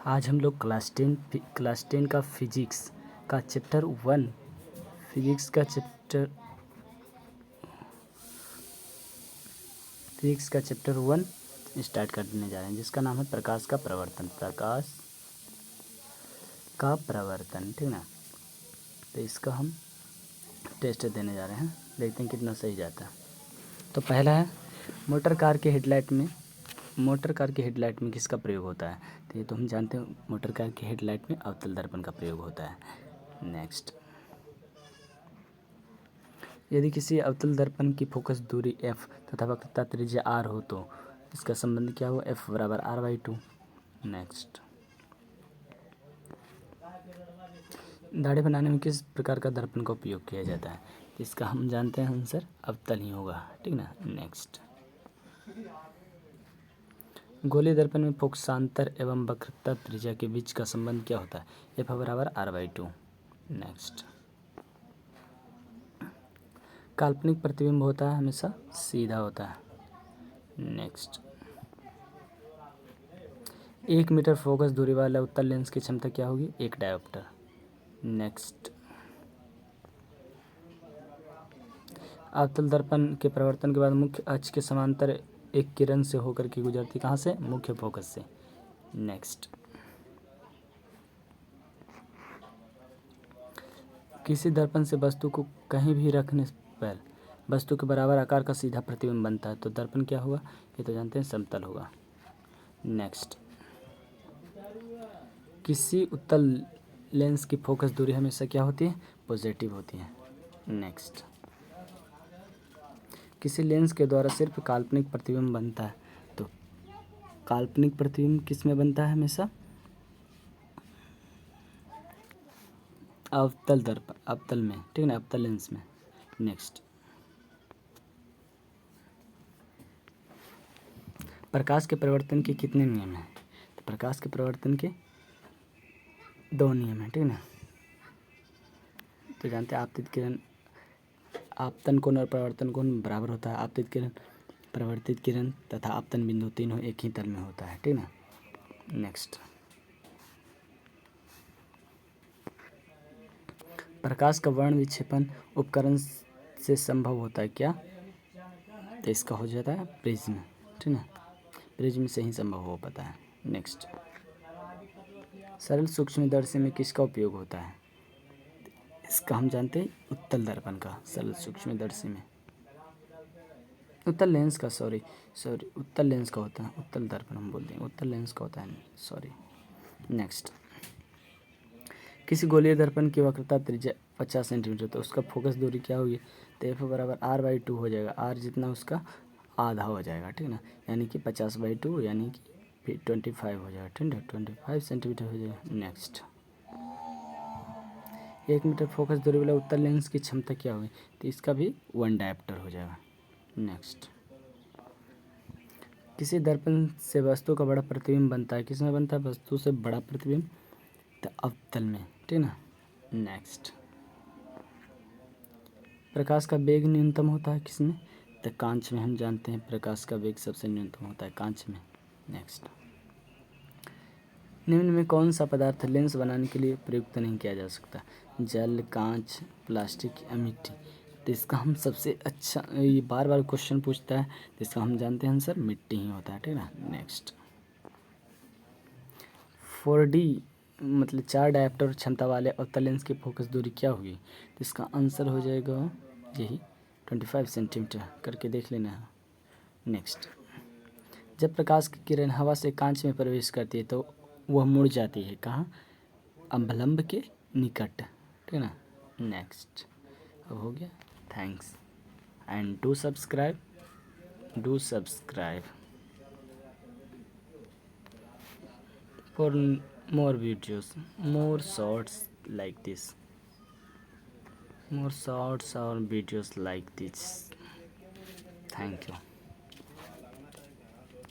आज हम लोग क्लास टेन का फिजिक्स का चैप्टर 1 फिजिक्स का चैप्टर 1 स्टार्ट करने जा रहे हैं, जिसका नाम है प्रकाश का प्रवर्तन। ठीक ना। तो इसका हम टेस्ट देने जा रहे हैं, देखते हैं कितना सही जाता है। तो पहला है मोटर कार के हेडलाइट में किसका प्रयोग होता है। तो ये तो हम जानते हैं, मोटर कार के हेडलाइट में अवतल दर्पण का प्रयोग होता है। नेक्स्ट, यदि किसी अवतल दर्पण की फोकस दूरी f तथा वक्रता त्रिज्या r हो तो इसका संबंध क्या हो, f बराबर r/2। नेक्स्ट, दाढ़ी बनाने में किस प्रकार का दर्पण का उपयोग किया जाता है। तो इसका हम जानते हैं आंसर अवतल ही होगा, ठीक ना। नेक्स्ट, गोलीय दर्पण में फोकसांतर एवं वक्रता त्रिज्या के बीच का संबंध क्या होता है, f बराबर r/2। नेक्स्ट, काल्पनिक प्रतिबिंब होता है हमेशा सीधा होता है। नेक्स्ट, 1 मीटर फोकस दूरी वाला उत्तल लेंस की क्षमता क्या होगी, 1 डायोप्टर। नेक्स्ट, अवतल दर्पण के प्रवर्तन के बाद मुख्य अक्ष के समांतर एक किरण से होकर के गुजरती कहाँ से, मुख्य फोकस से। नेक्स्ट, किसी दर्पण से वस्तु को कहीं भी रखने पर वस्तु के बराबर आकार का सीधा प्रतिबिंब बनता है, तो दर्पण क्या होगा, ये तो जानते हैं समतल होगा। नेक्स्ट, किसी उत्तल लेंस की फोकस दूरी हमेशा क्या होती है, पॉजिटिव होती है। नेक्स्ट, किसी लेंस के द्वारा सिर्फ काल्पनिक प्रतिबिंब बनता है, तो काल्पनिक प्रतिबिंब किस में बनता है, हमेशा अवतल में, ठीक ना, अवतल लेंस में। नेक्स्ट, प्रकाश के प्रवर्तन के कितने नियम हैं। तो प्रकाश के प्रवर्तन के 2 नियम हैं, ठीक ना। तो जानते हैं आपतित किरण, आपतन कोण और प्रवर्तन कोण बराबर होता है। आपतित किरण, प्रवर्तित किरण तथा आपतन बिंदु तीनों एक ही तल में होता है, ठीक ना। नेक्स्ट, प्रकाश का वर्ण विक्षेपण उपकरण से संभव होता है क्या, तो इसका हो जाता है प्रिज्म, ठीक ना। प्रिज्म से ही संभव हो पाता है। नेक्स्ट, सरल सूक्ष्मदर्शी में किसका उपयोग होता है। इसका हम जानते हैं उत्तल दर्पण का, सरल सूक्ष्मदर्शी में उत्तल लेंस का, सॉरी उत्तल लेंस का होता है, उत्तल दर्पण हम बोलते हैं, उत्तल लेंस का होता है, सॉरी। नेक्स्ट, किसी गोलीय दर्पण की वक्रता त्रिज्या 50 सेंटीमीटर, तो उसका फोकस दूरी क्या होगी, तो f बराबर r/2 हो जाएगा। r जितना उसका आधा हो जाएगा, ठीक ना, यानी कि 50/2 यानी कि 25 हो जाएगा, ठीक है, 25 सेंटीमीटर हो जाएगा। नेक्स्ट, 1 मीटर फोकस दूरी वाला उत्तल लेंस की क्षमता क्या होगी, तो इसका भी 1 डायोप्टर हो जाएगा। नेक्स्ट, किसी दर्पण से वस्तु का बड़ा प्रतिबिंब बनता है, किस में बनता है, वस्तु से बड़ा प्रतिबिंब, तो अवतल में, ठीक ना। नेक्स्ट, प्रकाश का वेग न्यूनतम होता है किसमें, तो कांच में। हम जानते हैं प्रकाश का वेग सबसे न्यूनतम होता है कांच में। नेक्स्ट, निम्न में कौन सा पदार्थ लेंस बनाने के लिए प्रयुक्त नहीं किया जा सकता, जल, कांच, प्लास्टिक या मिट्टी। तो इसका हम सबसे अच्छा, ये बार बार क्वेश्चन पूछता है, तो इसका हम जानते हैं आंसर मिट्टी ही होता है, ठीक ना। नेक्स्ट, 4D मतलब 4 डायोप्टर क्षमता वाले अवतल लेंस की फोकस दूरी क्या होगी, तो इसका आंसर हो जाएगा यही 25 सेंटीमीटर, करके देख लेना है। नेक्स्ट, जब प्रकाश की किरण हवा से कांच में प्रवेश करती है तो वह मुड़ जाती है कहाँ, अवलंब के निकट, ठीक ना। नेक्स्ट, अब हो गया। Thanks and do subscribe for more videos, more shorts like this, more shorts or videos like this. Thank you.